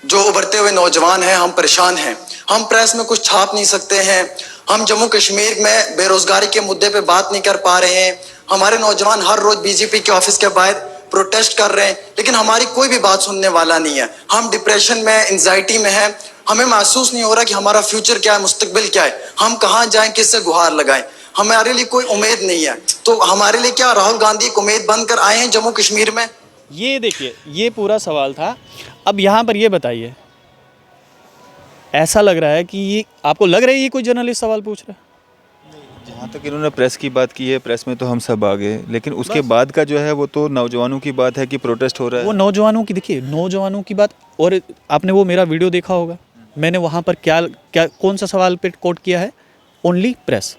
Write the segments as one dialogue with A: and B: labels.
A: जो उभरते हुए नौजवान हैं, हम परेशान हैं। हम प्रेस में कुछ छाप नहीं सकते हैं। हम जम्मू कश्मीर में बेरोजगारी के मुद्दे पे बात नहीं कर पा रहे हैं। हमारे नौजवान हर रोज बीजेपी के ऑफिस के बाहर प्रोटेस्ट कर रहे हैं, लेकिन हमारी कोई भी बात सुनने वाला नहीं है। हम डिप्रेशन में, एंजाइटी में हैं। हमें महसूस नहीं हो रहा कि हमारा फ्यूचर क्या है, मुस्तकबिल क्या है, हम कहाँ जाएं, किससे गुहार लगाएं। हमारे लिए कोई उम्मीद नहीं है। तो हमारे लिए क्या राहुल गांधी एक उम्मीद बनकर आए हैं जम्मू कश्मीर में?
B: ये देखिए, ये पूरा सवाल था। अब यहाँ पर ये बताइए, ऐसा लग रहा है कि ये आपको लग रहा है ये कोई जर्नलिस्ट सवाल पूछ रहा है?
C: जहाँ तक इन्होंने प्रेस की बात की है, प्रेस में तो हम सब आ गए, लेकिन उसके बाद का जो है वो तो नौजवानों की बात है कि प्रोटेस्ट हो रहा है।
B: वो नौजवानों की, देखिए नौजवानों की बात। और आपने वो मेरा वीडियो देखा होगा, मैंने वहाँ पर क्या क्या कौन सा सवाल पे कोट किया है? Only press.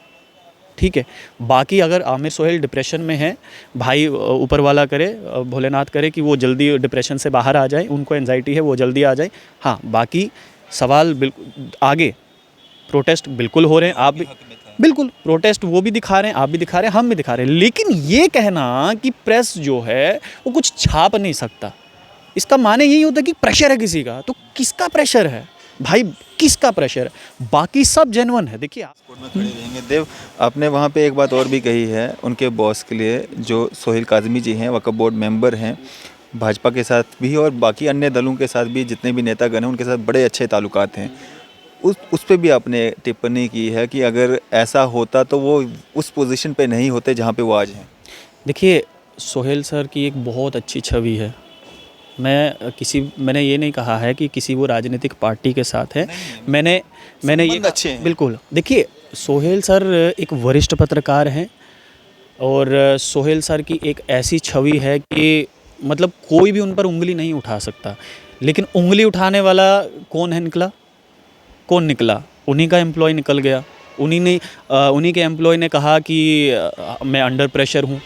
B: ठीक है, बाकी अगर आमिर सोहेल डिप्रेशन में है, भाई ऊपर वाला करे, भोलेनाथ करे कि वो जल्दी डिप्रेशन से बाहर आ जाए, उनको एंजाइटी है वो जल्दी आ जाए। हाँ, बाकी सवाल बिल्कुल आगे, प्रोटेस्ट बिल्कुल हो रहे हैं, आप भी बिल्कुल प्रोटेस्ट वो भी दिखा रहे हैं, आप भी दिखा रहे हैं, हम भी दिखा रहे हैं। लेकिन ये कहना कि प्रेस जो है वो कुछ छाप नहीं सकता, इसका माने यही होता है कि प्रेशर है किसी का। तो किसका प्रेशर है भाई, किसका प्रेशर है? बाकी सब जेन्युइन है। देखिए
C: कोर्ट में खड़े रहेंगे। देव, आपने वहाँ पे एक बात और भी कही है उनके बॉस के लिए, जो सोहेल काज़मी जी हैं, वक्फ बोर्ड मेंबर हैं, भाजपा के साथ भी और बाकी अन्य दलों के साथ भी, जितने भी नेतागण हैं उनके साथ बड़े अच्छे ताल्लुकात हैं। उस पे भी आपने टिप्पणी की है कि अगर ऐसा होता तो वो उस पोजीशन पे नहीं होते जहाँ पे वो आज हैं।
B: देखिए, सोहेल सर की एक बहुत अच्छी छवि है। मैंने ये नहीं कहा है कि किसी वो राजनीतिक पार्टी के साथ है। मैंने ये
C: अच्छे हैं।
B: बिल्कुल, देखिए सोहेल सर एक वरिष्ठ पत्रकार हैं और सोहेल सर की एक ऐसी छवि है कि मतलब कोई भी उन पर उंगली नहीं उठा सकता। लेकिन उंगली उठाने वाला कौन है कौन निकला? उन्हीं का एम्प्लॉय निकल गया। उन्हीं के एम्प्लॉय ने कहा कि मैं अंडर प्रेशर हूँ।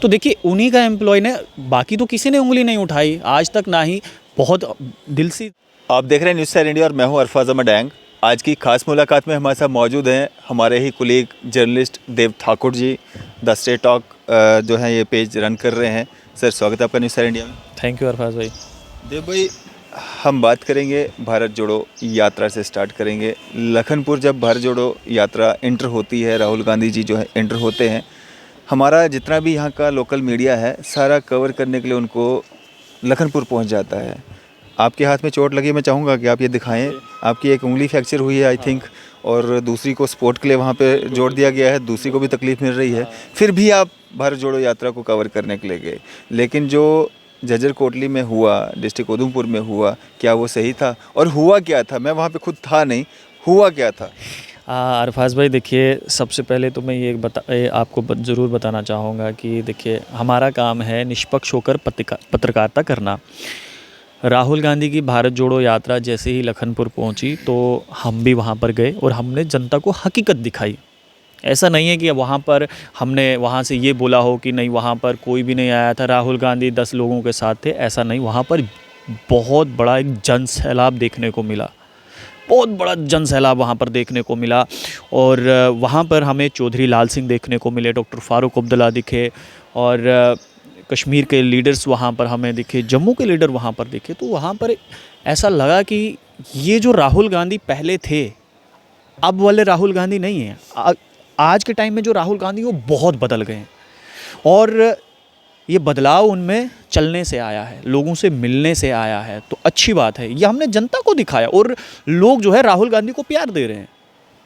B: तो देखिए, उन्हीं का एम्प्लॉय ने, बाकी तो किसी ने उंगली नहीं उठाई आज तक, ना ही बहुत दिल से।
C: आप देख रहे हैं न्यूज़ स्टार इंडिया और मैं हूं अरफाज अहमद डैंग। आज की खास मुलाकात में हमारे साथ मौजूद हैं हमारे ही colleague journalist Dev Thakur ji, the state talk जो है ये पेज रन कर रहे हैं। सर, स्वागत है आपका न्यूज़ स्टार इंडिया में।
B: थैंक यू अरफाज भाई।
C: देव भाई, हम बात करेंगे भारत जोड़ो यात्रा से स्टार्ट करेंगे। लखनपुर जब भारत जोड़ो यात्रा एंटर होती है, राहुल गांधी जी जो है एंटर होते हैं, हमारा जितना भी यहाँ का लोकल मीडिया है सारा कवर करने के लिए उनको लखनपुर पहुँच जाता है। आपके हाथ में चोट लगी, मैं चाहूँगा कि आप ये दिखाएं। आपकी एक उंगली फ्रैक्चर हुई है आई थिंक, और दूसरी को सपोर्ट के लिए वहाँ पे जोड़ दिया गया है, दूसरी को भी तकलीफ़ मिल रही है। फिर भी आप भारत जोड़ो यात्रा को कवर करने के लिए गए, लेकिन जो झज्जर कोटली में हुआ, डिस्ट्रिक्ट उधमपुर में हुआ, क्या वो सही था? और हुआ क्या था? मैं वहाँ पे खुद था नहीं, हुआ क्या था?
B: अरफाज भाई, देखिए सबसे पहले तो मैं ये आपको ज़रूर बताना चाहूँगा कि देखिए हमारा काम है निष्पक्ष होकर पत्रकारिता करना। राहुल गांधी की भारत जोड़ो यात्रा जैसे ही लखनपुर पहुंची तो हम भी वहां पर गए और हमने जनता को हकीकत दिखाई। ऐसा नहीं है कि वहाँ पर हमने वहाँ से ये बोला हो कि नहीं वहाँ पर कोई भी नहीं आया था, राहुल गांधी 10 लोगों के साथ थे, ऐसा नहीं। वहाँ पर बहुत बड़ा एक जन सैलाब देखने को मिला, बहुत बड़ा जन सैलाब वहाँ पर देखने को मिला। और वहाँ पर हमें चौधरी लाल सिंह देखने को मिले, डॉक्टर फारूक अब्दुल्ला दिखे, और कश्मीर के लीडर्स वहाँ पर हमें दिखे, जम्मू के लीडर वहाँ पर दिखे। तो वहाँ पर ऐसा लगा कि ये जो राहुल गांधी पहले थे, अब वाले राहुल गांधी नहीं हैं। आज के टाइम में जो राहुल गांधी वो बहुत बदल गए हैं, और ये बदलाव उनमें चलने से आया है, लोगों से मिलने से आया है। तो अच्छी बात है, ये हमने जनता को दिखाया, और लोग जो है राहुल गांधी को प्यार दे रहे हैं।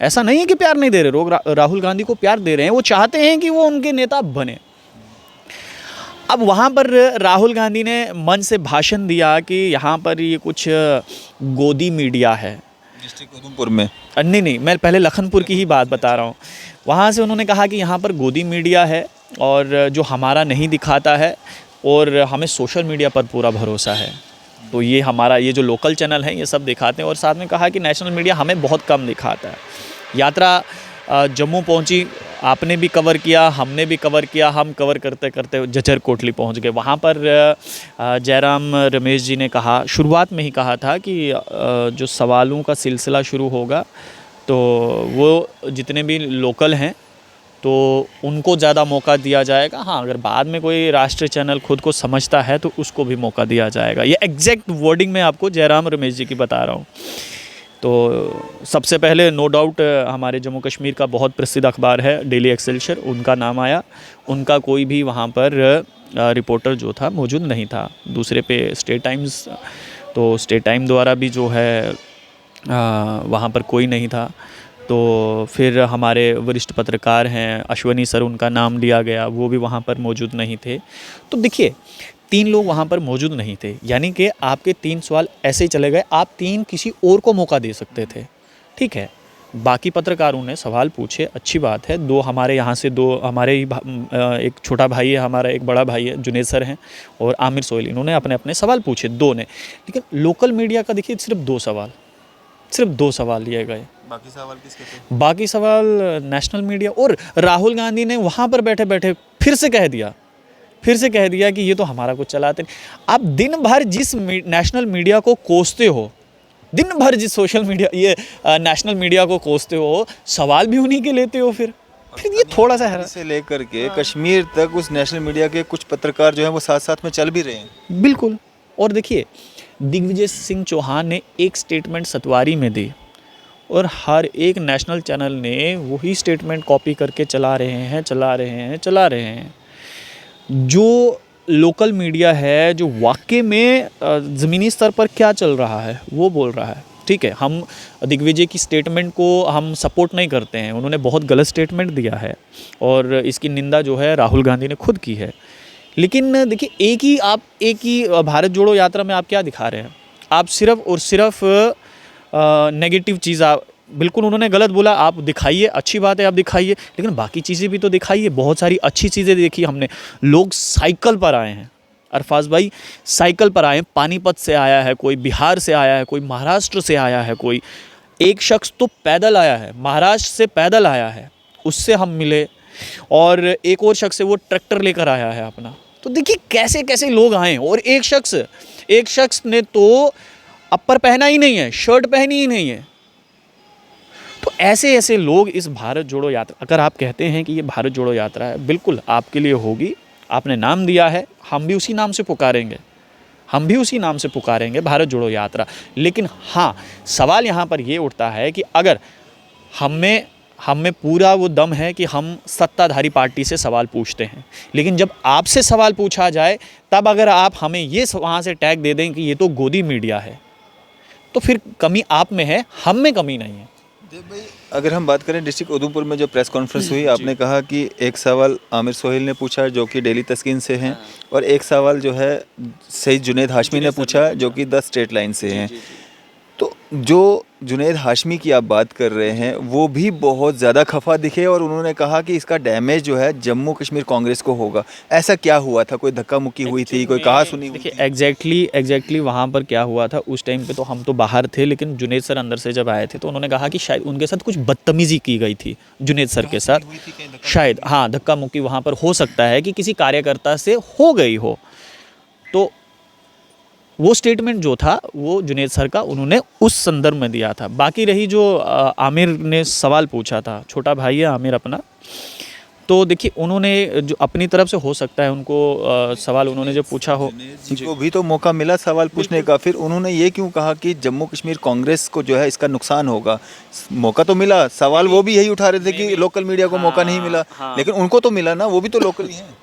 B: ऐसा नहीं है कि प्यार नहीं दे रहे, लोग राहुल गांधी को प्यार दे रहे हैं, वो चाहते हैं कि वो उनके नेता बने। अब वहाँ पर राहुल गांधी ने मंच से भाषण दिया कि यहाँ पर ये कुछ गोदी मीडिया है।
C: डिस्ट्रिक्ट उधमपुर में?
B: नहीं, मैं पहले लखनपुर की ही बात बता रहा हूँ। वहाँ से उन्होंने कहा कि यहाँ पर गोदी मीडिया है और जो हमारा नहीं दिखाता है, और हमें सोशल मीडिया पर पूरा भरोसा है। तो ये हमारा ये जो लोकल चैनल हैं ये सब दिखाते हैं, और साथ में कहा कि नेशनल मीडिया हमें बहुत कम दिखाता है। यात्रा जम्मू पहुंची, आपने भी कवर किया, हमने भी कवर किया। हम कवर करते करते झज्जर कोटली पहुंच गए। वहाँ पर जयराम रमेश जी ने कहा, शुरुआत में ही कहा था कि जो सवालों का सिलसिला शुरू होगा तो वो जितने भी लोकल हैं तो उनको ज़्यादा मौका दिया जाएगा। हाँ, अगर बाद में कोई राष्ट्रीय चैनल खुद को समझता है तो उसको भी मौका दिया जाएगा। ये एग्जैक्ट वर्डिंग मैं आपको जयराम रमेश जी की बता रहा हूँ। तो सबसे पहले नो डाउट हमारे जम्मू कश्मीर का बहुत प्रसिद्ध अखबार है डेली एक्सेलसियर, उनका नाम आया। उनका कोई भी वहाँ पर रिपोर्टर जो था मौजूद नहीं था। दूसरे पे स्टेट टाइम्स, तो स्टेट टाइम द्वारा भी जो है वहाँ पर कोई नहीं था। तो फिर हमारे वरिष्ठ पत्रकार हैं अश्वनी सर, उनका नाम लिया गया, वो भी वहाँ पर मौजूद नहीं थे। तो देखिए 3 लोग वहाँ पर मौजूद नहीं थे, यानी कि आपके 3 सवाल ऐसे ही चले गए। आप 3 किसी और को मौका दे सकते थे, ठीक है। बाकी पत्रकारों ने सवाल पूछे, अच्छी बात है। 2 हमारे यहाँ से 2 हमारे ही एक छोटा भाई है, हमारा एक बड़ा भाई है जुनेद सर हैं, और आमिर सोहेल, इन्होंने अपने अपने सवाल पूछे 2 ने। लेकिन लोकल मीडिया का देखिए सिर्फ 2 सवाल लिए गए।
C: बाकी सवाल किसके थे?
B: बाकी सवाल नेशनल मीडिया, और राहुल गांधी ने वहाँ पर बैठे बैठे फिर से कह दिया कि ये तो हमारा कुछ चलाते नहीं। आप दिन भर जिस नेशनल मीडिया को कोसते हो, दिन भर जिस सोशल मीडिया ये नेशनल मीडिया को कोसते हो, सवाल भी उन्हीं के लेते हो। फिर ये थोड़ा सा है
C: से लेकर के कश्मीर तक उस नेशनल मीडिया के कुछ पत्रकार जो हैं वो साथ साथ में चल भी रहे हैं।
B: बिल्कुल। और देखिए दिग्विजय सिंह चौहान ने एक स्टेटमेंट सतवारी में दी, और हर एक नेशनल चैनल ने वही स्टेटमेंट कॉपी करके चला रहे हैं। जो लोकल मीडिया है, जो वाकई में ज़मीनी स्तर पर क्या चल रहा है वो बोल रहा है, ठीक है। हम दिग्विजय की स्टेटमेंट को हम सपोर्ट नहीं करते हैं, उन्होंने बहुत गलत स्टेटमेंट दिया है, और इसकी निंदा जो है राहुल गांधी ने खुद की है। लेकिन देखिए एक ही भारत जोड़ो यात्रा में आप क्या दिखा रहे हैं? आप सिर्फ और सिर्फ नेगेटिव चीज़, आप बिल्कुल उन्होंने गलत बोला, आप दिखाइए, अच्छी बात है आप दिखाइए, लेकिन बाकी चीज़ें भी तो दिखाइए। बहुत सारी अच्छी चीज़ें देखी हमने। लोग साइकिल पर आए हैं, अरफाज भाई साइकिल पर आए हैं। पानीपत से आया है कोई, बिहार से आया है कोई, महाराष्ट्र से आया है कोई, एक शख्स तो पैदल आया है, महाराष्ट्र से पैदल आया है, उससे हम मिले, और एक और शख्स है वो ट्रैक्टर लेकर आया है अपना। तो देखिए कैसे कैसे लोग आए हैं। और एक शख्स ने तो अपर पहना ही नहीं है, शर्ट पहनी ही नहीं है। तो ऐसे लोग इस भारत जोड़ो यात्रा, अगर आप कहते हैं कि ये भारत जोड़ो यात्रा है, बिल्कुल आपके लिए होगी, आपने नाम दिया है, हम भी उसी नाम से पुकारेंगे, भारत जोड़ो यात्रा। लेकिन हाँ, सवाल यहाँ पर ये उठता है कि अगर हम में पूरा वो दम है कि हम सत्ताधारी पार्टी से सवाल पूछते हैं, लेकिन जब आपसे सवाल पूछा जाए तब अगर आप हमें ये वहाँ से टैग दे दें कि ये तो गोदी मीडिया है, तो फिर कमी आप में है, हम में कमी नहीं है।
C: भाई अगर हम बात करें डिस्ट्रिक्ट उधमपुर में जो प्रेस कॉन्फ्रेंस हुई, आपने कहा कि एक सवाल आमिर सोहेल ने पूछा जो कि डेली तस्कीन से हैं, और एक सवाल जो है सईद जुनैद हाशमी ने पूछा जो कि 10 स्टेट लाइन से हैं। तो जो जुनैद हाशमी की आप बात कर रहे हैं वो भी बहुत ज़्यादा खफा दिखे, और उन्होंने कहा कि इसका डैमेज जो है जम्मू कश्मीर कांग्रेस को होगा। ऐसा क्या हुआ था? कोई धक्का मुक्की हुई थी, कोई कहा सुनी हुई थी?
B: देखिए एग्जैक्टली वहाँ पर क्या हुआ था उस टाइम पे, तो हम तो बाहर थे, लेकिन जुनैद सर अंदर से जब आए थे तो उन्होंने कहा कि शायद उनके साथ कुछ बदतमीज़ी की गई थी जुनैद सर के साथ, शायद हाँ धक्का मुक्की वहाँ पर हो सकता है कि किसी कार्यकर्ता से हो गई हो। तो वो स्टेटमेंट जो था वो जुनैद सर का उन्होंने उस संदर्भ में दिया था। बाकी रही जो आमिर ने सवाल पूछा था, छोटा भाई है आमिर अपना, तो देखिए उन्होंने जो अपनी तरफ से हो सकता है उनको सवाल उन्होंने जो पूछा हो,
C: जिनको भी तो मौका मिला सवाल पूछने का, फिर उन्होंने ये क्यों कहा कि जम्मू कश्मीर कांग्रेस को जो है इसका नुकसान होगा? मौका तो मिला, सवाल वो भी यही उठा रहे थे कि लोकल मीडिया को मौका नहीं मिला, लेकिन उनको तो मिला ना, वो भी तो लोकल ही हैं।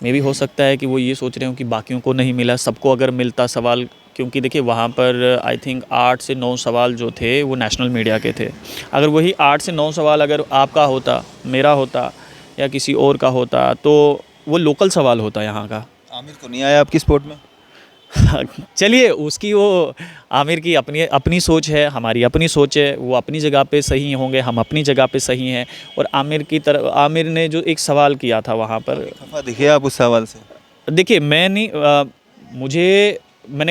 B: मे भी हो सकता है कि वो ये सोच रहे हो कि बाकियों को नहीं मिला, सबको अगर मिलता सवाल, क्योंकि देखिए वहाँ पर आई थिंक 8 से 9 सवाल जो थे वो नेशनल मीडिया के थे। अगर वही 8 से 9 सवाल अगर आपका होता, मेरा होता या किसी और का होता, तो वो लोकल सवाल होता यहाँ का।
C: आमिर तो नहीं आया आपकी स्पोर्ट में?
B: चलिए उसकी वो आमिर की अपनी सोच है, हमारी अपनी सोच है, वो अपनी जगह पे सही होंगे, हम अपनी जगह पे सही हैं। और आमिर ने जो एक सवाल किया था वहाँ पर,
C: खफा दिखे आप उस सवाल से?
B: देखिए मैंने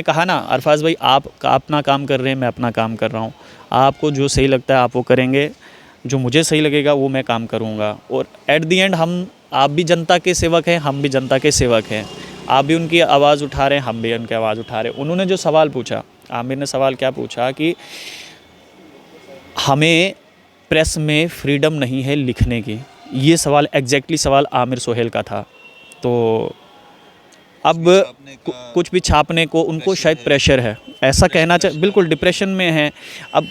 B: कहा ना अरफाज भाई, आप अपना काम कर रहे हैं, मैं अपना काम कर रहा हूँ, आपको जो सही लगता है आप वो करेंगे, जो मुझे सही लगेगा वो मैं काम करूँगा। और एट दी एंड आप भी जनता के सेवक हैं, हम भी जनता के सेवक हैं। आप भी उनकी आवाज़ उठा रहे हैं, हम भी उनकी आवाज़ उठा रहे हैं। उन्होंने जो सवाल पूछा, आमिर ने सवाल क्या पूछा कि हमें प्रेस में फ्रीडम नहीं है लिखने की, ये सवाल एग्जैक्टली सवाल आमिर सोहेल का था। तो अब कुछ भी छापने को उनको शायद प्रेशर है, ऐसा कहना चाहिए। बिल्कुल डिप्रेशन में है। अब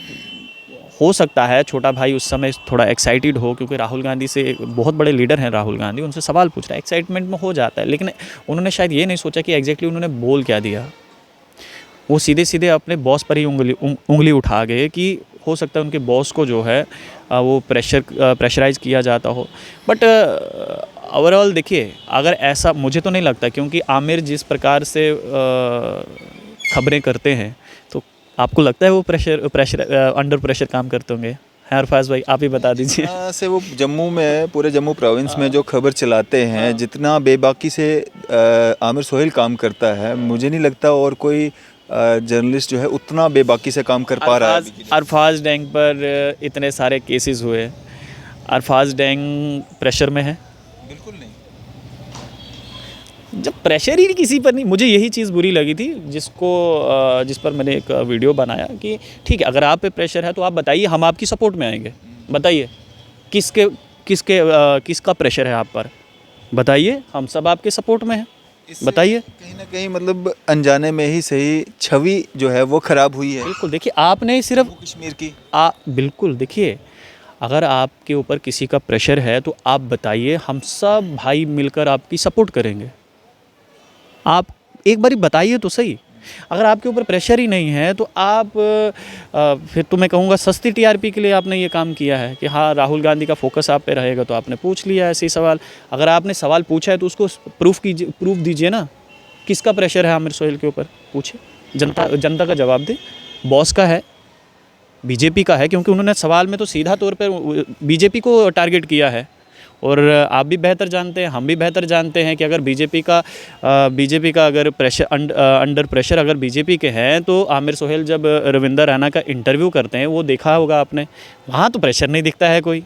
B: हो सकता है छोटा भाई उस समय थोड़ा एक्साइटेड हो, क्योंकि राहुल गांधी से एक बहुत बड़े लीडर हैं राहुल गांधी, उनसे सवाल पूछ रहा है, एक्साइटमेंट में हो जाता है। लेकिन उन्होंने शायद ये नहीं सोचा कि एग्जैक्टली उन्होंने बोल क्या दिया। वो सीधे सीधे अपने बॉस पर ही उंगली उठा गए कि हो सकता है उनके बॉस को जो है वो प्रेशराइज किया जाता हो। बट ओवरऑल देखिए, अगर ऐसा मुझे तो नहीं लगता, क्योंकि आमिर जिस प्रकार से खबरें करते हैं, तो आपको लगता है वो अंडर प्रेशर काम करते होंगे? है अरफाज भाई, आप ही बता दीजिए।
C: से वो जम्मू में, पूरे जम्मू प्रोविंस में जो खबर चलाते हैं, जितना बेबाकी से आमिर सोहेल काम करता है, मुझे नहीं लगता और कोई जर्नलिस्ट जो है उतना बेबाकी से काम कर पा रहा है।
B: अरफाज डैंग पर इतने सारे केसेस हुए, अरफाज डैंग प्रेशर में है?
C: बिल्कुल नहीं।
B: जब प्रेशर ही किसी पर नहीं, मुझे यही चीज़ बुरी लगी थी, जिस पर मैंने एक वीडियो बनाया कि ठीक है, अगर आप पे प्रेशर है तो आप बताइए, हम आपकी सपोर्ट में आएंगे। बताइए किसका प्रेशर है आप पर, बताइए, हम सब आपके सपोर्ट में हैं, बताइए।
C: कहीं ना कहीं मतलब अनजाने में ही सही छवि जो है वो ख़राब हुई है।
B: बिल्कुल देखिए, आपने सिर्फ
C: कश्मीर की
B: बिल्कुल देखिए, अगर आपके ऊपर किसी का प्रेशर है तो आप बताइए, हम सब भाई मिलकर आपकी सपोर्ट करेंगे। आप एक बारी बताइए तो सही। अगर आपके ऊपर प्रेशर ही नहीं है तो आप फिर तो मैं कहूँगा सस्ती टीआरपी के लिए आपने ये काम किया है कि हाँ, राहुल गांधी का फोकस आप पे रहेगा तो आपने पूछ लिया ऐसे ही सवाल। अगर आपने सवाल पूछा है तो उसको प्रूफ दीजिए ना, किसका प्रेशर है आमिर सोहेल के ऊपर, पूछे, जनता का जवाब दे। बॉस का है, बीजेपी का है, क्योंकि उन्होंने सवाल में तो सीधा तौर पर बीजेपी को टारगेट किया है। और आप भी बेहतर जानते हैं, हम भी बेहतर जानते हैं कि अगर बीजेपी का अगर प्रेशर अंडर प्रेशर अगर बीजेपी के हैं, तो आमिर सोहेल जब रविंदर रैना का इंटरव्यू करते हैं, वो देखा होगा आपने, वहाँ तो प्रेशर नहीं दिखता है कोई।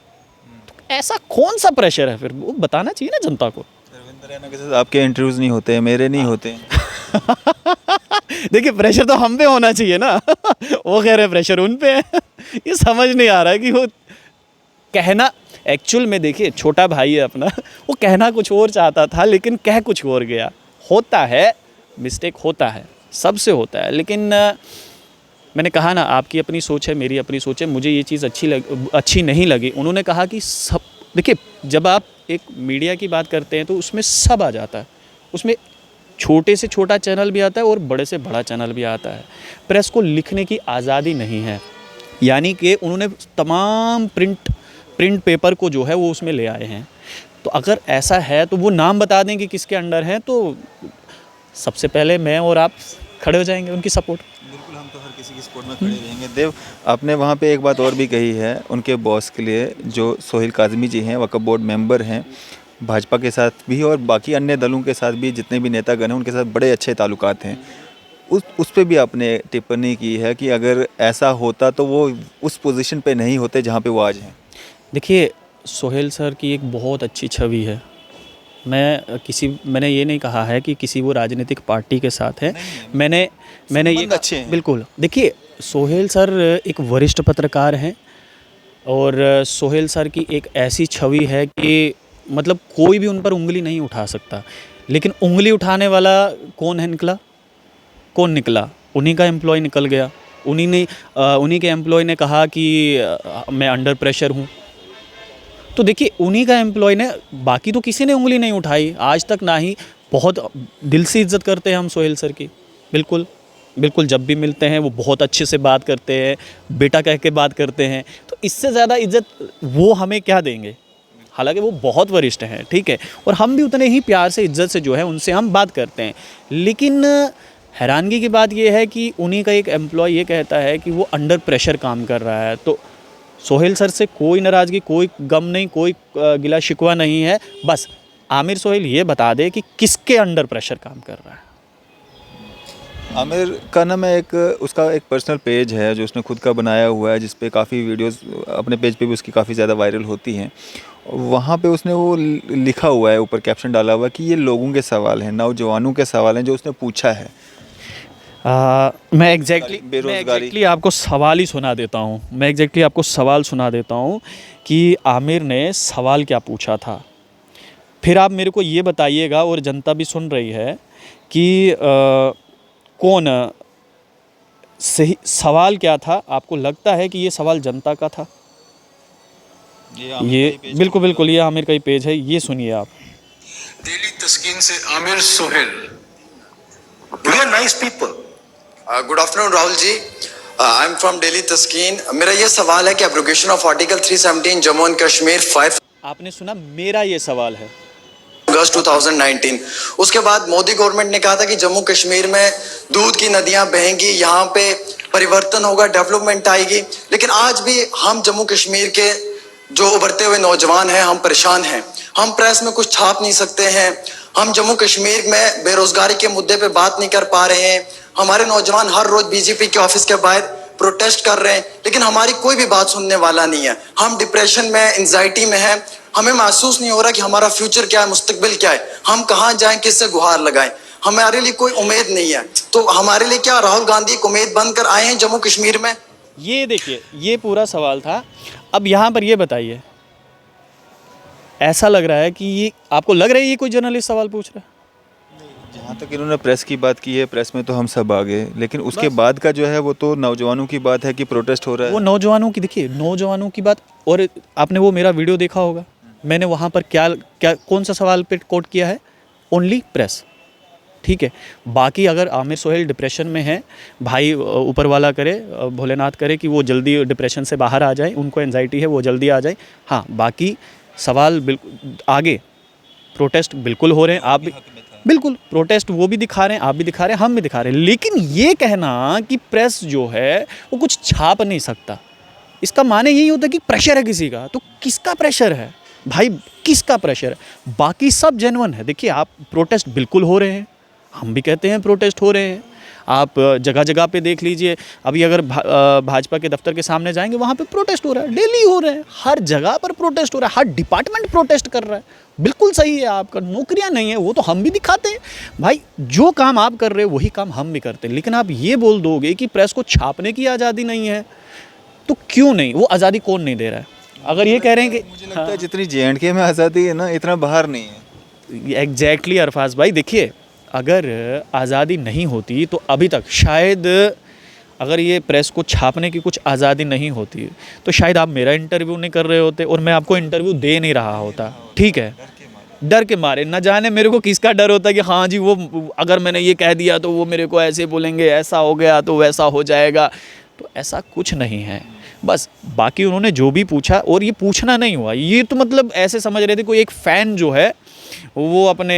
B: तो ऐसा कौन सा प्रेशर है फिर, वो बताना चाहिए ना जनता को।
C: रविंदर रैना के साथ आपके इंटरव्यूज़ नहीं होते हैं, मेरे नहीं होते हैं।
B: देखिए, प्रेशर तो हम पे होना चाहिए ना। वो कह रहे हैं प्रेशर उन पे है। ये समझ नहीं आ रहा है कि वो कहना एक्चुअल में, देखिए छोटा भाई है अपना, वो कहना कुछ और चाहता था लेकिन कह कुछ और गया। होता है, मिस्टेक होता है, सबसे होता है। लेकिन मैंने कहा ना, आपकी अपनी सोच है, मेरी अपनी सोच है। मुझे ये चीज़ अच्छी नहीं लगी। उन्होंने कहा कि सब, देखिए जब आप एक मीडिया की बात करते हैं तो उसमें सब आ जाता है, उसमें छोटे से छोटा चैनल भी आता है और बड़े से बड़ा चैनल भी आता है। प्रेस को लिखने की आज़ादी नहीं है, यानी कि उन्होंने तमाम प्रिंट पेपर को जो है वो उसमें ले आए हैं। तो अगर ऐसा है तो वो नाम बता दें कि किसके अंडर है, तो सबसे पहले मैं और आप खड़े हो जाएंगे उनकी सपोर्ट।
C: बिल्कुल, हम तो हर किसी की सपोर्ट में खड़े रहेंगे। देव, आपने वहाँ पे एक बात और भी कही है उनके बॉस के लिए, जो सोहेल काज़मी जी हैं, वक्फ बोर्ड मेंबर हैं, भाजपा के साथ भी और बाकी अन्य दलों के साथ भी, जितने भी नेतागण हैं उनके साथ बड़े अच्छे ताल्लुकात हैं। उस पे भी आपने टिप्पणी की है कि अगर ऐसा होता तो वो उस पोजीशन पे नहीं होते जहाँ पे वो आज हैं।
B: देखिए, सोहेल सर की एक बहुत अच्छी छवि है। मैंने ये नहीं कहा है कि किसी वो राजनीतिक पार्टी के साथ है। मैंने ये
C: अच्छे हैं।
B: बिल्कुल, देखिए सोहेल सर एक वरिष्ठ पत्रकार हैं और सोहेल सर की एक ऐसी छवि है कि मतलब कोई भी उन पर उंगली नहीं उठा सकता। लेकिन उंगली उठाने वाला कौन निकला? उन्हीं का एम्प्लॉय निकल गया। उन्हीं के एम्प्लॉय ने कहा कि मैं अंडर प्रेशर हूँ। तो देखिए, उन्हीं का एम्प्लॉय ने, बाकी तो किसी ने उंगली नहीं उठाई आज तक, ना ही। बहुत दिल से इज्जत करते हैं हम सोहेल सर की, बिल्कुल, जब भी मिलते हैं वो बहुत अच्छे से बात करते हैं, बेटा कह के बात करते हैं। तो इससे ज़्यादा इज्जत वो हमें क्या देंगे? हालांकि वो बहुत वरिष्ठ हैं, ठीक है, और हम भी उतने ही प्यार से, इज्जत से जो है उनसे हम बात करते हैं। लेकिन हैरानगी की बात यह है कि उन्हीं का एक एम्प्लॉय ये कहता है कि वो अंडर प्रेशर काम कर रहा है। तो सोहेल सर से कोई नाराज़गी, कोई गम नहीं, कोई गिला शिकवा नहीं है। बस आमिर सोहेल ये बता दे कि किसके अंडर प्रेशर काम कर रहा है।
C: आमिर का ना, मैं उसका एक पर्सनल पेज है जो उसने खुद का बनाया हुआ है, जिस पे काफ़ी वीडियोस अपने पेज पे भी उसकी काफ़ी ज़्यादा वायरल होती हैं। वहाँ पे उसने वो लिखा हुआ है, ऊपर कैप्शन डाला हुआ है कि ये लोगों के सवाल हैं, नौजवानों के सवाल हैं जो उसने पूछा है।
B: मैं एग्जैक्टली
C: बेरोज़गारी।
B: आपको सवाल ही सुना देता हूँ। मैं एग्जैक्टली आपको सवाल सुना देता हूँ कि आमिर ने सवाल क्या पूछा था, फिर आप मेरे को ये बताइएगा और जनता भी सुन रही है कि कौन सही सवाल क्या था। आपको लगता है कि ये सवाल जनता का था? ये बिल्कुल बिल्कुल ये आमिर का ही पेज है, ये सुनिए आप।
D: दिल्ली तस्कीन से Aamir Sohail. We are nice people.
A: Good afternoon Rahul ji, I am from Delhi तस्कीन। मेरा ये सवाल है कि abrogation of article 317 Jammu and Kashmir 5
B: आपने सुना, मेरा ये सवाल है।
A: अगस्त 2019, उसके बाद मोदी गवर्नमेंट ने कहा था कि जम्मू कश्मीर में दूध की नदियां बहेंगी, यहाँ पे परिवर्तन होगा, डेवलपमेंट आएगी। लेकिन आज भी हम जम्मू कश्मीर के जो उभरते हुए नौजवान हैं, हम परेशान हैं। हम प्रेस में कुछ छाप नहीं सकते हैं। हम जम्मू कश्मीर में बेरोजगारी के मुद्दे पे बात नहीं कर पा रहे हैं। हमारे नौजवान हर रोज बीजेपी के ऑफिस के बाहर प्रोटेस्ट कर रहे हैं, लेकिन हमारी कोई भी बात सुनने वाला नहीं है। हम डिप्रेशन में, एंजाइटी में हैं। हमें महसूस नहीं हो रहा कि हमारा फ्यूचर क्या है, मुस्तकबिल क्या है, हम कहाँ जाएं, किससे गुहार लगाएं। हमारे लिए कोई उम्मीद नहीं है। तो हमारे लिए क्या राहुल गांधी एक उम्मीद बनकर आए हैं जम्मू कश्मीर में?
B: ये देखिए, ये पूरा सवाल था। अब यहाँ पर ये बताइए, ऐसा लग रहा है कि ये आपको लग रहा है ये कोई जर्नलिस्ट सवाल पूछ रहा है?
C: जहाँ तक इन्होंने प्रेस की बात की है, प्रेस में तो हम सब आ गए, लेकिन उसके बाद का जो है वो तो नौजवानों की बात है कि प्रोटेस्ट हो रहा है।
B: वो नौजवानों की, देखिए नौजवानों की बात। और आपने वो मेरा वीडियो देखा होगा, मैंने वहाँ पर क्या क्या कौन सा सवाल पे कोट किया है? ओनली प्रेस, ठीक है। बाकी अगर आमिर सोहेल डिप्रेशन में है, भाई ऊपर वाला करे, भोलेनाथ करे कि वो जल्दी डिप्रेशन से बाहर आ जाए, उनको एंजाइटी है वो जल्दी आ जाए। हाँ, बाकी सवाल बिल्कुल आगे, प्रोटेस्ट बिल्कुल हो रहे हैं, आप भी बिल्कुल प्रोटेस्ट वो भी दिखा रहे हैं, आप भी दिखा रहे हैं, हम भी दिखा रहे हैं। लेकिन ये कहना कि प्रेस जो है वो कुछ छाप नहीं सकता, इसका माने यही होता है कि प्रेशर है किसी का। तो किसका प्रेशर है भाई, किसका प्रेशर है? बाकी सब जेन्युइन है। देखिए, आप प्रोटेस्ट बिल्कुल हो रहे हैं, हम भी कहते हैं प्रोटेस्ट हो रहे हैं। आप जगह जगह पे देख लीजिए, अभी अगर भाजपा के दफ्तर के सामने जाएंगे, वहाँ पे प्रोटेस्ट हो रहा है, डेली हो रहे हैं, हर जगह पर प्रोटेस्ट हो रहा है, हर डिपार्टमेंट प्रोटेस्ट कर रहा है। बिल्कुल सही है आपका, नौकरियाँ नहीं है वो तो हम भी दिखाते हैं भाई। जो काम आप कर रहे हो वही काम हम भी करते हैं। लेकिन आप ये बोल दोगे कि प्रेस को छापने की आज़ादी नहीं है, तो क्यों नहीं? वो आज़ादी कौन नहीं दे रहा है? अगर ये कह रहे हैं कि
C: मुझे लगता है जितनी JNK में आज़ादी है ना, इतना बाहर नहीं है।
B: एग्जैक्टली अरफाज भाई, देखिए अगर आज़ादी नहीं होती तो अभी तक शायद, अगर ये प्रेस को छापने की कुछ आज़ादी नहीं होती तो शायद आप मेरा इंटरव्यू नहीं कर रहे होते और मैं आपको इंटरव्यू दे नहीं रहा होता, ठीक है। डर के मारे, न जाने मेरे को किसका डर होता है कि हाँ जी वो अगर मैंने ये कह दिया तो वो मेरे को ऐसे बोलेंगे, ऐसा हो गया तो वैसा हो जाएगा। तो ऐसा कुछ नहीं है। बस बाकी उन्होंने जो भी पूछा, और ये पूछना नहीं हुआ, ये तो मतलब ऐसे समझ रहे थे कोई एक फ़ैन जो है वो अपने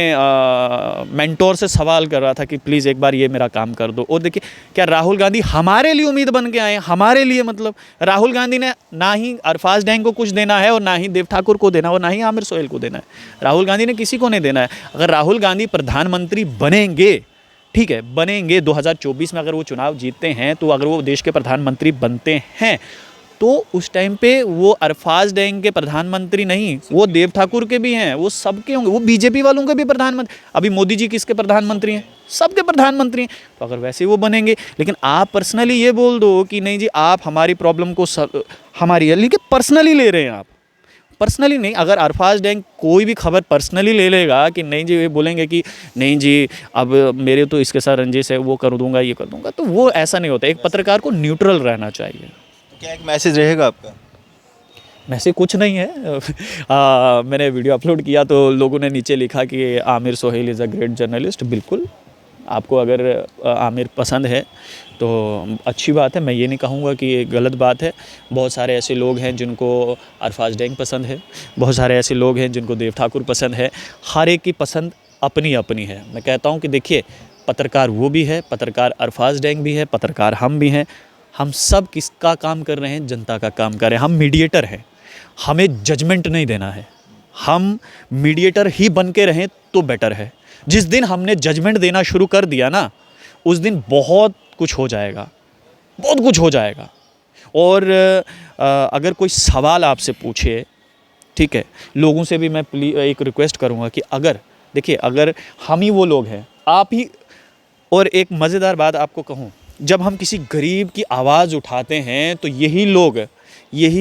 B: मेंटोर से सवाल कर रहा था कि प्लीज़ एक बार ये मेरा काम कर दो। और देखिए, क्या राहुल गांधी हमारे लिए उम्मीद बन के आए हैं? हमारे लिए मतलब राहुल गांधी ने ना ही अरफाज डैंग को कुछ देना है, और ना ही देव ठाकुर को देना है, और ना ही आमिर सोहेल को देना है। राहुल गांधी ने किसी को नहीं देना है। अगर राहुल गांधी प्रधानमंत्री बनेंगे, ठीक है, बनेंगे 2024 में, अगर वो चुनाव जीतते हैं, तो अगर वो देश के प्रधानमंत्री बनते हैं तो उस टाइम पे वो अरफाज डैंग के प्रधानमंत्री नहीं, वो देव ठाकुर के भी हैं, वो सबके होंगे, वो बीजेपी वालों के भी प्रधानमंत्री। अभी मोदी जी किसके प्रधानमंत्री हैं? सबके प्रधानमंत्री हैं। तो अगर वैसे वो बनेंगे, लेकिन आप पर्सनली ये बोल दो कि नहीं जी आप हमारी प्रॉब्लम को हमारी, लेकिन पर्सनली ले रहे हैं आप, पर्सनली नहीं। अगर अरफाज डैंग कोई भी खबर पर्सनली ले लेगा कि नहीं जी, ये बोलेंगे कि नहीं जी अब मेरे तो इसके साथ रंजिश है, वो कर दूंगा, ये कर दूंगा, तो वो ऐसा नहीं होता। एक पत्रकार को न्यूट्रल रहना चाहिए।
C: क्या एक मैसेज रहेगा आपका?
B: मैसेज कुछ नहीं है। मैंने वीडियो अपलोड किया तो लोगों ने नीचे लिखा कि Aamir Sohail is a great journalist. बिल्कुल, आपको अगर आमिर पसंद है तो अच्छी बात है, मैं ये नहीं कहूँगा कि ये गलत बात है। बहुत सारे ऐसे लोग हैं जिनको अरफाज डैंग पसंद है, बहुत सारे ऐसे लोग हैं जिनको देव ठाकुर पसंद है। हर एक की पसंद अपनी अपनी है। मैं कहता हूँ कि देखिए, पत्रकार वो भी है, पत्रकार अरफाज डैंग भी है, पत्रकार हम भी हैं। हम सब किसका काम कर रहे हैं? जनता का काम कर रहे हैं। हम मीडिएटर हैं, हमें जजमेंट नहीं देना है। हम मीडिएटर ही बन के रहें तो बेटर है। जिस दिन हमने जजमेंट देना शुरू कर दिया ना, उस दिन बहुत कुछ हो जाएगा, बहुत कुछ हो जाएगा। और अगर कोई सवाल आपसे पूछे, ठीक है, लोगों से भी मैं एक रिक्वेस्ट करूँगा कि अगर देखिए, अगर हम ही वो लोग हैं, आप ही और एक मज़ेदार बात आपको कहूँ, जब हम किसी गरीब की आवाज़ उठाते हैं तो यही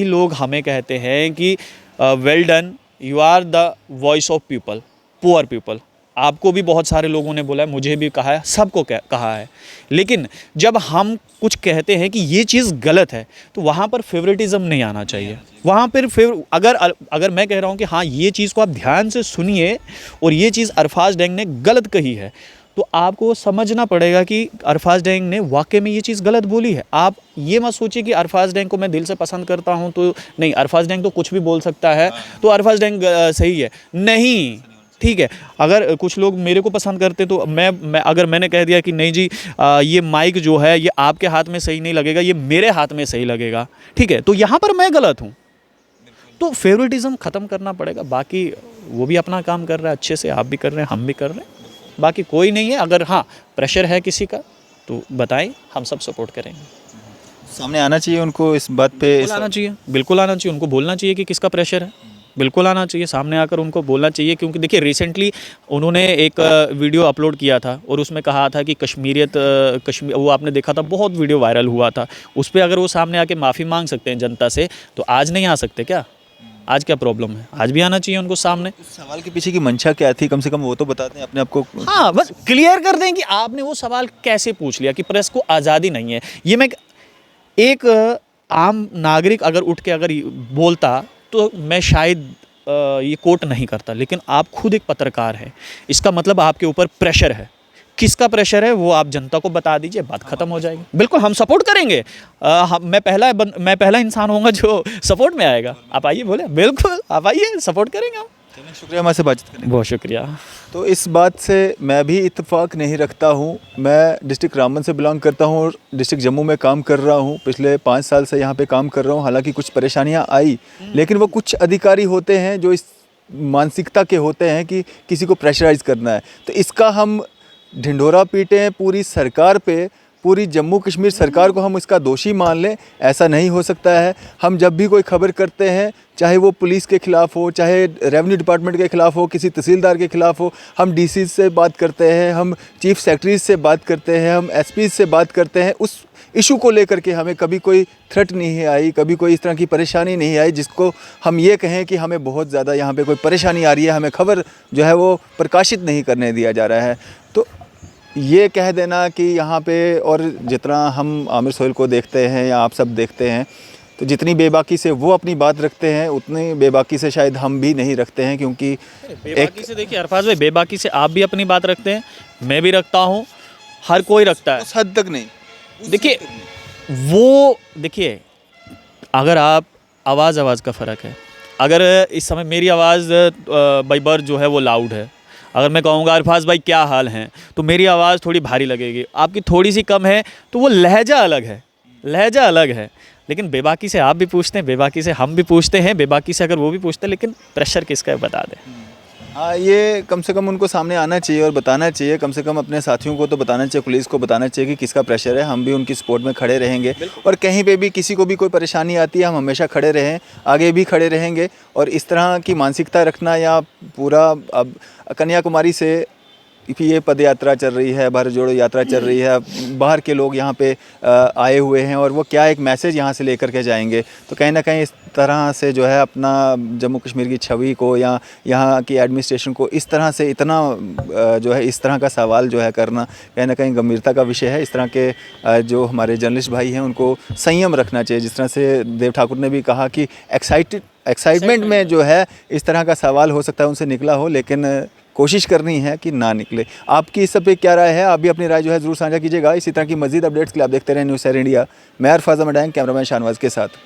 B: लोग हमें कहते हैं कि well done, you are the voice of people, poor people. आपको भी बहुत सारे लोगों ने बोला है, मुझे भी कहा है, सबको कहा है। लेकिन जब हम कुछ कहते हैं कि ये चीज़ गलत है तो वहाँ पर फेवरेटिज़म नहीं आना चाहिए। वहाँ पर अगर मैं कह रहा हूँ कि हाँ ये चीज़ को आप ध्यान से सुनिए और ये चीज़ अरफाज डैंग ने गलत कही है, तो आपको समझना पड़ेगा कि अरफाज डैंग ने वाकई में ये चीज़ गलत बोली है। आप ये मत सोचिए कि अरफाज डैंग को मैं दिल से पसंद करता हूँ तो नहीं, अरफाज डैंग तो कुछ भी बोल सकता है तो अरफाज डैंग सही है, नहीं। ठीक है, अगर कुछ लोग मेरे को पसंद करते तो मैं अगर मैंने कह दिया कि नहीं जी ये माइक जो है ये आपके हाथ में सही नहीं लगेगा, ये मेरे हाथ में सही लगेगा, ठीक है, तो यहाँ पर मैं गलत हूँ। तो फेवरेटिज़म ख़त्म करना पड़ेगा। बाकी वो भी अपना काम कर रहा है अच्छे से, आप भी कर रहे हैं, हम भी कर रहे हैं, बाकी कोई नहीं है। अगर हाँ प्रेशर है किसी का तो बताएं, हम सब सपोर्ट करेंगे।
C: सामने आना चाहिए उनको इस बात पे,
B: बिल्कुल आना चाहिए, बिल्कुल आना चाहिए। उनको बोलना चाहिए कि किसका प्रेशर है, बिल्कुल आना चाहिए, सामने आकर उनको बोलना चाहिए। क्योंकि देखिए रिसेंटली उन्होंने एक वीडियो अपलोड किया था और उसमें कहा था कि कश्मीर, वो आपने देखा था, बहुत वीडियो वायरल हुआ था। उस पर अगर वो सामने आके माफ़ी मांग सकते हैं जनता से, तो आज नहीं आ सकते क्या? आज क्या प्रॉब्लम है? आज भी आना चाहिए उनको सामने।
C: सवाल के पीछे की मंशा क्या थी, कम से कम वो तो बता दें अपने आप को।
B: हाँ, बस क्लियर कर दें कि आपने वो सवाल कैसे पूछ लिया कि प्रेस को आज़ादी नहीं है। ये मैं एक आम नागरिक अगर उठ के अगर बोलता तो मैं शायद ये कोट नहीं करता, लेकिन आप खुद एक पत्रकार हैं, इसका मतलब आपके ऊपर प्रेशर है। किसका प्रेशर है वो आप जनता को बता दीजिए, बात खत्म हो जाएगी। बिल्कुल हम सपोर्ट करेंगे। मैं पहला इंसान होऊंगा जो सपोर्ट में आएगा। आप आइए, बोले बिल्कुल आप आइए, सपोर्ट करेंगे हम।
C: शुक्रिया हमारे से बातचीत करने।
B: बहुत शुक्रिया।
C: तो इस बात से मैं भी इत्तेफाक नहीं रखता हूँ। मैं डिस्ट्रिक्ट रामबन से बिलोंग करता हूँ और डिस्ट्रिक्ट जम्मू में काम कर रहा हूँ। पिछले 5 साल से यहाँ पे काम कर रहा हूँ। हालांकि कुछ परेशानियाँ आई, लेकिन वो कुछ अधिकारी होते हैं जो इस मानसिकता के होते हैं कि किसी को प्रेशराइज करना है। तो इसका हम ढिंढोरा पीटे हैं पूरी सरकार पे, पूरी जम्मू कश्मीर सरकार को हम इसका दोषी मान लें, ऐसा नहीं हो सकता है। हम जब भी कोई खबर करते हैं, चाहे वो पुलिस के ख़िलाफ़ हो, चाहे रेवेन्यू डिपार्टमेंट के ख़िलाफ़ हो, किसी तहसीलदार के ख़िलाफ़ हो, हम डीसी से बात करते हैं, हम चीफ सेक्रेटरी से बात करते हैं, हम एसपी से बात करते हैं। उस इशू को लेकर के हमें कभी कोई थ्रेट नहीं आई, कभी कोई इस तरह की परेशानी नहीं आई जिसको हम ये कहें कि हमें बहुत ज़्यादा यहाँ पे कोई परेशानी आ रही है, हमें खबर जो है वो प्रकाशित नहीं करने दिया जा रहा है। तो ये कह देना कि यहाँ पे, और जितना हम आमिर सोहेल को देखते हैं या आप सब देखते हैं, तो जितनी बेबाकी से वो अपनी बात रखते हैं उतनी बेबाकी से शायद हम भी नहीं रखते हैं। क्योंकि
B: बेबाकी से, देखिए अरफाज भाई, बेबाकी से आप भी अपनी बात रखते हैं, मैं भी रखता हूँ, हर कोई रखता है।
C: उस हद तक नहीं।
B: देखिए अगर आप आवाज़ का फ़र्क है। अगर इस समय मेरी आवाज़ बाई बर्थ जो है वो लाउड है, अगर मैं कहूँगा अरफाज भाई क्या हाल हैं, तो मेरी आवाज़ थोड़ी भारी लगेगी। आपकी थोड़ी सी कम है तो वो लहजा अलग है। लेकिन बेबाकी से आप भी पूछते हैं, बेबाकी से हम भी पूछते हैं, बेबाकी से अगर वो भी पूछते हैं, लेकिन प्रेशर किसका है बता दें।
C: हाँ, ये कम से कम उनको सामने आना चाहिए और बताना चाहिए। कम से कम अपने साथियों को तो बताना चाहिए, पुलिस को बताना चाहिए कि किसका प्रेशर है। हम भी उनकी सपोर्ट में खड़े रहेंगे और कहीं पे भी किसी को भी कोई परेशानी आती है हम हमेशा खड़े रहें, आगे भी खड़े रहेंगे। और इस तरह की मानसिकता रखना, या पूरा अब कन्याकुमारी से ये पद यात्रा चल रही है, भारत जोड़ो यात्रा चल रही है, बाहर के लोग यहाँ पे आए हुए हैं और वो क्या एक मैसेज यहाँ से लेकर के जाएंगे। तो कहीं ना कहीं इस तरह से जो है अपना जम्मू कश्मीर की छवि को या यहाँ की एडमिनिस्ट्रेशन को इस तरह से इतना जो है इस तरह का सवाल जो है करना कहीं ना कहीं गंभीरता का विषय है। इस तरह के जो हमारे जर्नलिस्ट भाई हैं उनको संयम रखना चाहिए। जिस तरह से देव ठाकुर ने भी कहा कि एक्साइटमेंट में जो है इस तरह का सवाल हो सकता है उनसे निकला हो, लेकिन कोशिश करनी है कि ना निकले। आपकी इस सब पे क्या राय है? आप भी अपनी राय जो है ज़रूर साझा कीजिएगा। इसी तरह की मज़ीद अपडेट्स के लिए आप देखते रहें न्यूज़ 7 इंडिया। मैं अरफाज अहमद, कैमरामैन शाहनवाज के साथ।